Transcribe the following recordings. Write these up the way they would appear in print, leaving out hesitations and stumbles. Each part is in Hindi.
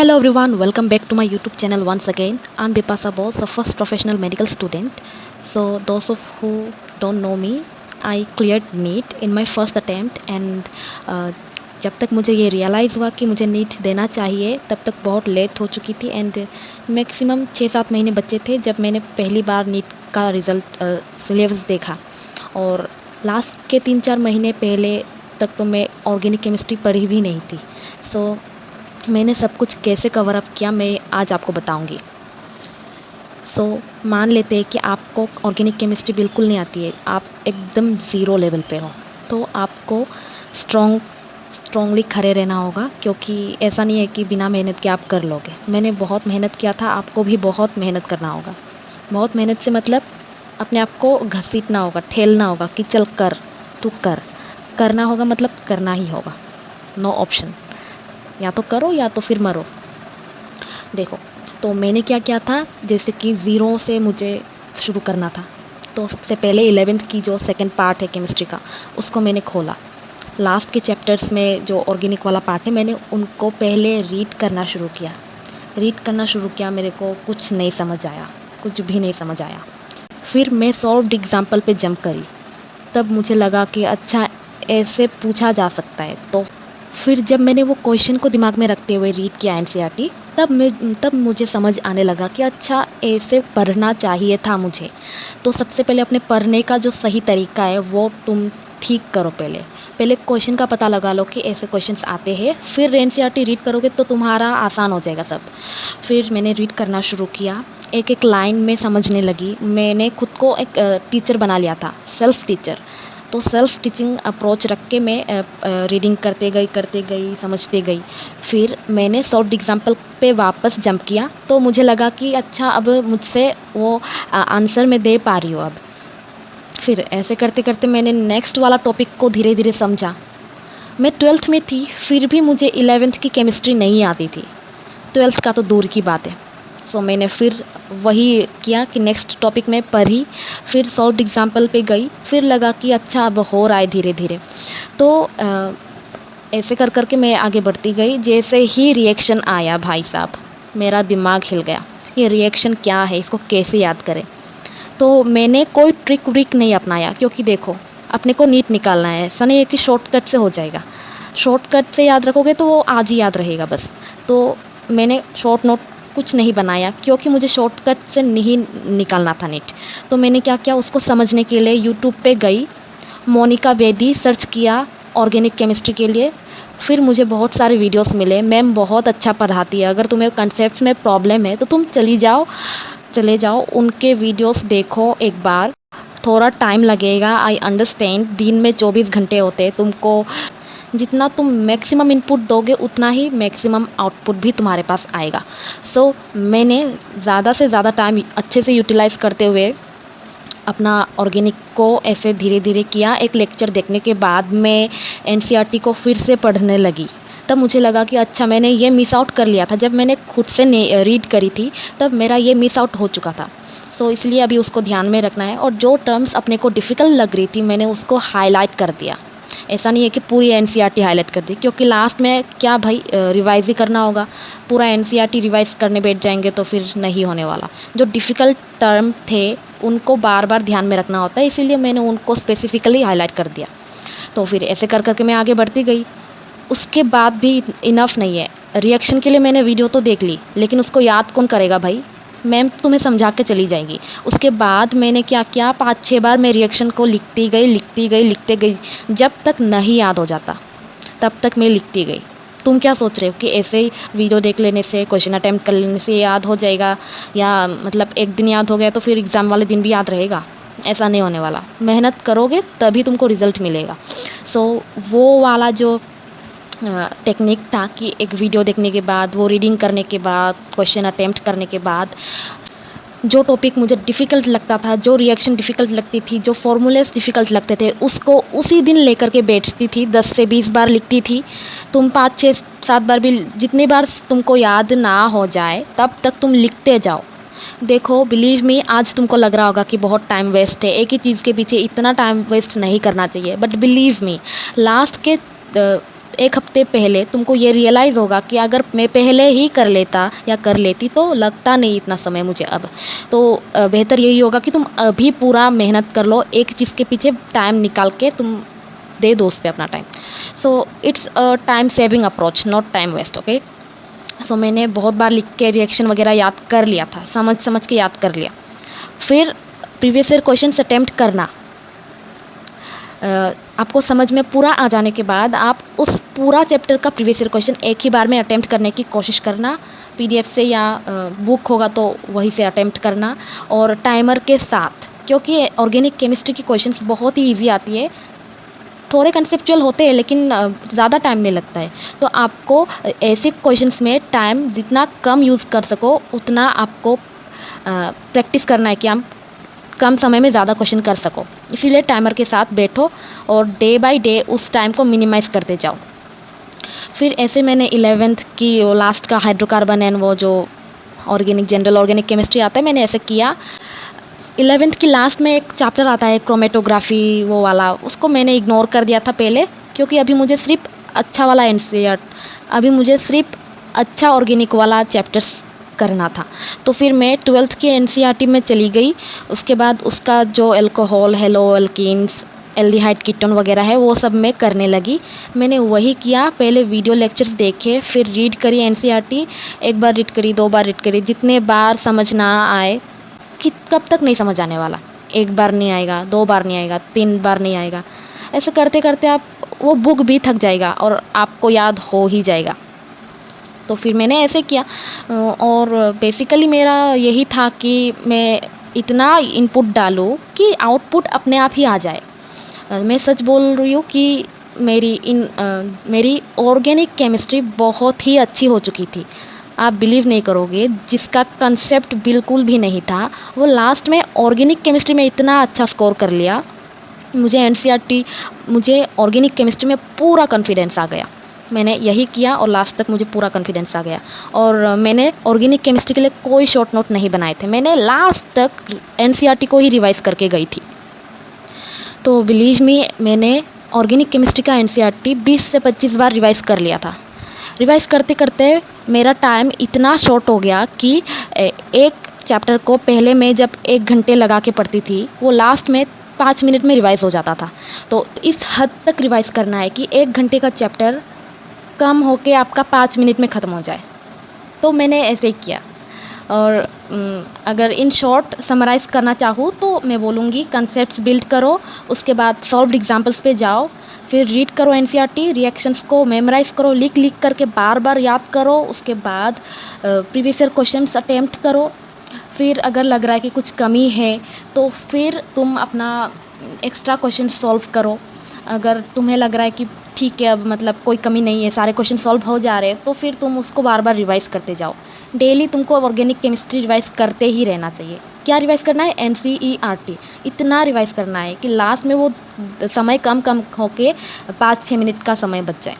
Hello everyone, welcome back to my YouTube channel once again. I'm Bipasa Bose, the first professional medical student. So those of who don't know me, I cleared NEET in my first attempt and जब तक मुझे ये रियलाइज़ हुआ कि मुझे नीट देना चाहिए तब तक बहुत लेट हो चुकी थी एंड मैक्सिमम 6-7 महीने बच्चे थे जब मैंने पहली बार नीट का रिज़ल्ट सिलेबस देखा। और लास्ट के 3-4 महीने पहले तक तो मैं ऑर्गेनिक केमिस्ट्री पढ़ी भी नहीं थी। सो मैंने सब कुछ कैसे कवर अप किया मैं आज आपको बताऊंगी। मान लेते हैं कि आपको ऑर्गेनिक केमिस्ट्री बिल्कुल नहीं आती है, आप एकदम ज़ीरो लेवल पे हो, तो आपको स्ट्रॉन्गली खड़े रहना होगा, क्योंकि ऐसा नहीं है कि बिना मेहनत के आप कर लोगे। मैंने बहुत मेहनत किया था, आपको भी बहुत मेहनत करना होगा। बहुत मेहनत से मतलब अपने आप को घसीटना होगा, ठेलना होगा कि चल कर, तू करना होगा, मतलब करना ही होगा, नो ऑप्शन। या तो करो या तो फिर मरो। देखो, तो मैंने क्या किया था, जैसे कि ज़ीरो से मुझे शुरू करना था, तो सबसे पहले 11th की जो सेकंड पार्ट है केमिस्ट्री का, उसको मैंने खोला। लास्ट के चैप्टर्स में जो ऑर्गेनिक वाला पार्ट है, मैंने उनको पहले रीड करना शुरू किया। मेरे को कुछ नहीं समझ आया, कुछ भी नहीं समझ आया। फिर मैं सॉल्व्ड एग्जाम्पल पे जंप करी, तब मुझे लगा कि अच्छा ऐसे पूछा जा सकता है। तो फिर जब मैंने वो क्वेश्चन को दिमाग में रखते हुए रीड किया एनसीईआरटी, तब मुझे समझ आने लगा कि अच्छा ऐसे पढ़ना चाहिए था मुझे। तो सबसे पहले अपने पढ़ने का जो सही तरीका है वो तुम ठीक करो। पहले क्वेश्चन का पता लगा लो कि ऐसे क्वेश्चंस आते हैं, फिर एनसीईआरटी रीड करोगे तो तुम्हारा आसान हो जाएगा सब। फिर मैंने रीड करना शुरू किया, एक एक लाइन में समझने लगी। मैंने खुद को एक टीचर बना लिया था, सेल्फ टीचर। तो सेल्फ टीचिंग अप्रोच रख के मैं रीडिंग करते गई, समझते गई। फिर मैंने सॉल्व्ड एग्जाम्पल पे वापस जंप किया, तो मुझे लगा कि अच्छा अब मुझसे वो आंसर मैं दे पा रही हूँ अब। फिर ऐसे करते करते मैंने नेक्स्ट वाला टॉपिक को धीरे धीरे समझा। मैं 12th में थी, फिर भी मुझे 11th की केमिस्ट्री नहीं आती थी, 12th का तो दूर की बात है। सो मैंने फिर वही किया कि नेक्स्ट टॉपिक में पढ़ी, फिर सॉल्व्ड एग्जाम्पल पे गई, फिर लगा कि अच्छा अब हो रहा है धीरे धीरे। तो ऐसे कर करके मैं आगे बढ़ती गई। जैसे ही रिएक्शन आया, भाई साहब मेरा दिमाग हिल गया। ये रिएक्शन क्या है, इसको कैसे याद करें। तो मैंने कोई ट्रिक व्रिक नहीं अपनाया, क्योंकि देखो अपने को नीट निकालना है, ऐसा नहीं है कि शॉर्टकट से हो जाएगा। शॉर्टकट से याद रखोगे तो वो आज ही याद रहेगा बस। तो मैंने शॉर्ट नोट कुछ नहीं बनाया, क्योंकि मुझे शॉर्टकट से नहीं निकालना था नीट। तो मैंने क्या किया, उसको समझने के लिए यूट्यूब पे गई, मोनिका बेदी सर्च किया ऑर्गेनिक केमिस्ट्री के लिए। फिर मुझे बहुत सारे वीडियोस मिले, मैम बहुत अच्छा पढ़ाती है, अगर तुम्हें कंसेप्ट्स में प्रॉब्लम है तो तुम चले जाओ उनके वीडियोस देखो एक बार। थोड़ा टाइम लगेगा, आई अंडरस्टैंड, दिन में 24 घंटे होते हैं, तुमको जितना तुम मैक्सिमम इनपुट दोगे उतना ही मैक्सिमम आउटपुट भी तुम्हारे पास आएगा। सो मैंने ज़्यादा से ज़्यादा टाइम अच्छे से यूटिलाइज़ करते हुए अपना ऑर्गेनिक को ऐसे धीरे धीरे किया। एक लेक्चर देखने के बाद मैं एनसीईआरटी को फिर से पढ़ने लगी। तब मुझे लगा कि अच्छा मैंने ये मिस आउट कर लिया था, जब मैंने खुद से रीड करी थी तब मेरा ये मिस आउट हो चुका था। सो इसलिए अभी उसको ध्यान में रखना है, और जो टर्म्स अपने को डिफ़िकल्ट लग रही थी मैंने उसको हाईलाइट कर दिया। ऐसा नहीं है कि पूरी एनसीईआरटी हाईलाइट कर दी, क्योंकि लास्ट में क्या भाई रिवाइज ही करना होगा। पूरा एनसीईआरटी रिवाइज करने बैठ जाएंगे तो फिर नहीं होने वाला। जो डिफ़िकल्ट टर्म थे उनको बार बार ध्यान में रखना होता है, इसीलिए मैंने उनको स्पेसिफिकली हाईलाइट कर दिया। तो फिर ऐसे कर करके मैं आगे बढ़ती गई। उसके बाद भी इनफ नहीं है, रिएक्शन के लिए मैंने वीडियो तो देख ली, लेकिन उसको याद कौन करेगा भाई, मैम तुम्हें समझा के चली जाएगी। उसके बाद मैंने क्या किया, 5-6 बार मैं रिएक्शन को लिखती गई। जब तक नहीं याद हो जाता तब तक मैं लिखती गई। तुम क्या सोच रहे हो कि ऐसे ही वीडियो देख लेने से, क्वेश्चन अटैम्प्ट कर लेने से याद हो जाएगा, या मतलब एक दिन याद हो गया तो फिर एग्ज़ाम वाले दिन भी याद रहेगा? ऐसा नहीं होने वाला। मेहनत करोगे तभी तुमको रिज़ल्ट मिलेगा। सो वो वाला जो टेक्निक था कि एक वीडियो देखने के बाद, वो रीडिंग करने के बाद, क्वेश्चन अटेम्प्ट करने के बाद, जो टॉपिक मुझे डिफ़िकल्ट लगता था, जो रिएक्शन डिफ़िकल्ट लगती थी, जो फॉर्मूलेस डिफ़िकल्ट लगते थे, उसको उसी दिन लेकर के बैठती थी। 10 से 20 बार लिखती थी। तुम 5-6-7 बार भी, जितनी बार तुमको याद ना हो जाए तब तक तुम लिखते जाओ। देखो बिलीव मी, आज तुमको लग रहा होगा कि बहुत टाइम वेस्ट है, एक ही चीज़ के पीछे इतना टाइम वेस्ट नहीं करना चाहिए, बट बिलीव मी लास्ट के एक हफ्ते पहले तुमको ये रियलाइज़ होगा कि अगर मैं पहले ही कर लेता या कर लेती तो लगता नहीं इतना समय मुझे अब। तो बेहतर यही होगा कि तुम अभी पूरा मेहनत कर लो, एक चीज़ के पीछे टाइम निकाल के तुम दे दो उस पे अपना time. So it's a time saving approach, not time waste, okay. So मैंने बहुत बार लिख के रिएक्शन वगैरह याद कर लिया था, समझ समझ के याद कर लिया। फिर प्रीवियस ईयर क्वेश्चन अटेम्प्ट करना। आपको समझ में पूरा आ जाने के बाद आप उस पूरा चैप्टर का प्रीवियस ईयर क्वेश्चन एक ही बार में अटेम्प्ट करने की कोशिश करना, पीडीएफ से या बुक होगा तो वहीं से अटेम्प्ट करना, और टाइमर के साथ, क्योंकि ऑर्गेनिक केमिस्ट्री की क्वेश्चंस बहुत ही ईजी आती है। थोड़े कंसेप्चुअल होते हैं लेकिन ज़्यादा टाइम नहीं लगता है। तो आपको ऐसे क्वेश्चंस में टाइम जितना कम यूज़ कर सको उतना आपको प्रैक्टिस करना है कि आप कम समय में ज़्यादा क्वेश्चन कर सको। इसीलिए टाइमर के साथ बैठो और डे बाय डे उस टाइम को मिनिमाइज़ करते जाओ। फिर ऐसे मैंने 11th की वो लास्ट का हाइड्रोकार्बन एंड वो जो ऑर्गेनिक जनरल ऑर्गेनिक केमिस्ट्री आता है, मैंने ऐसे किया। 11th की लास्ट में एक चैप्टर आता है क्रोमेटोग्राफी वो वाला, उसको मैंने इग्नोर कर दिया था पहले, क्योंकि अभी मुझे सिर्फ अच्छा वाला अभी मुझे सिर्फ अच्छा ऑर्गेनिक वाला चैप्टर्स करना था। तो फिर मैं 12th की एनसीईआरटी में चली गई। उसके बाद उसका जो alcohol, hello alkenes, aldehyde ketone वगैरह है वो सब मैं करने लगी। मैंने वही किया, पहले वीडियो लेक्चर्स देखे, फिर रीड करी एनसीईआरटी, एक बार रीड करी, 2 बार रीड करी, जितने बार समझ ना आए कि कब तक नहीं समझ आने वाला। 1 बार नहीं आएगा, 2 बार नहीं आएगा, 3 बार नहीं आएगा, ऐसे करते करते आप वो बुक भी थक जाएगा और आपको याद हो ही जाएगा। तो फिर मैंने ऐसे किया और बेसिकली मेरा यही था कि मैं इतना इनपुट डालूँ कि आउटपुट अपने आप ही आ जाए। मैं सच बोल रही हूँ कि मेरी ऑर्गेनिक केमिस्ट्री बहुत ही अच्छी हो चुकी थी। आप बिलीव नहीं करोगे, जिसका कंसेप्ट बिल्कुल भी नहीं था वो लास्ट में ऑर्गेनिक केमिस्ट्री में इतना अच्छा स्कोर कर लिया। मुझे ऑर्गेनिक केमिस्ट्री में पूरा कॉन्फिडेंस आ गया। मैंने यही किया और लास्ट तक मुझे पूरा कॉन्फिडेंस आ गया। और मैंने ऑर्गेनिक केमिस्ट्री के लिए कोई शॉर्ट नोट नहीं बनाए थे, मैंने लास्ट तक एनसीईआरटी को ही रिवाइज करके गई थी। तो बिलीव मी, मैंने ऑर्गेनिक केमिस्ट्री का एनसीईआरटी 20 से 25 बार रिवाइज कर लिया था। रिवाइज करते करते मेरा टाइम इतना शॉर्ट हो गया कि एक चैप्टर को पहले मैं जब 1 घंटे लगा के पढ़ती थी, वो लास्ट में 5 मिनट में रिवाइज हो जाता था। तो इस हद तक रिवाइज करना है कि 1 घंटे का चैप्टर कम होके आपका 5 मिनट में ख़त्म हो जाए। तो मैंने ऐसे ही किया। और अगर इन शॉर्ट समराइज़ करना चाहूँ तो मैं बोलूँगी कंसेप्ट्स बिल्ड करो, उसके बाद सॉल्व्ड एग्जांपल्स पे जाओ, फिर रीड करो एनसीईआरटी, रिएक्शंस को मेमोराइज़ करो, लिख लिख करके बार बार याद करो। उसके बाद प्रीवियस ईयर क्वेश्चंस अटेम्प्ट करो। फिर अगर लग रहा है कि कुछ कमी है तो फिर तुम अपना एक्स्ट्रा क्वेश्चन सॉल्व करो। अगर तुम्हें लग रहा है कि ठीक है अब मतलब कोई कमी नहीं है, सारे क्वेश्चन सॉल्व हो जा रहे हैं, तो फिर तुम उसको बार बार रिवाइज़ करते जाओ। डेली तुमको ऑर्गेनिक केमिस्ट्री रिवाइज़ करते ही रहना चाहिए। क्या रिवाइज़ करना है? एनसीईआरटी इतना रिवाइज़ करना है कि लास्ट में वो समय कम कम होके 5-6 मिनट का समय बच जाए।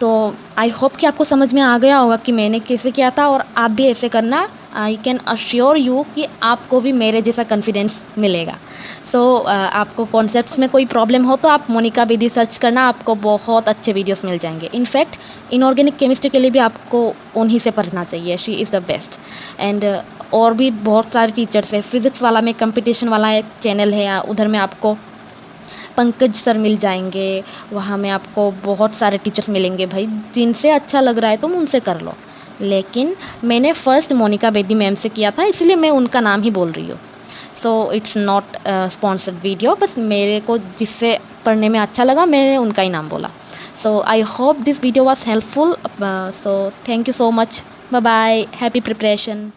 तो आई होप कि आपको समझ में आ गया होगा कि मैंने कैसे किया था, और आप भी ऐसे करना। आई कैन अश्योर यू कि आपको भी मेरे जैसा कॉन्फिडेंस मिलेगा। सो आपको कॉन्सेप्ट्स में कोई प्रॉब्लम हो तो आप मोनिका बेदी सर्च करना, आपको बहुत अच्छे वीडियोस मिल जाएंगे। इनफैक्ट इनऑर्गेनिक केमिस्ट्री के लिए भी आपको उन्हीं से पढ़ना चाहिए, she is the best. And और भी बहुत सारे टीचर्स हैं। फिज़िक्स वाला में कंपटीशन वाला एक चैनल है, उधर में आपको पंकज सर मिल जाएंगे, वहाँ में आपको बहुत सारे टीचर्स मिलेंगे भाई, जिनसे अच्छा लग रहा है तुम उनसे कर लो। लेकिन मैंने फ़र्स्ट मोनिका बेदी मैम से किया था, इसलिए मैं उनका नाम ही बोल रही हूँ। So it's not sponsored video, बस मेरे को जिससे पढ़ने में अच्छा लगा मैंने उनका ही नाम बोला। So I hope this video was helpful. So thank you so much, bye bye, happy preparation.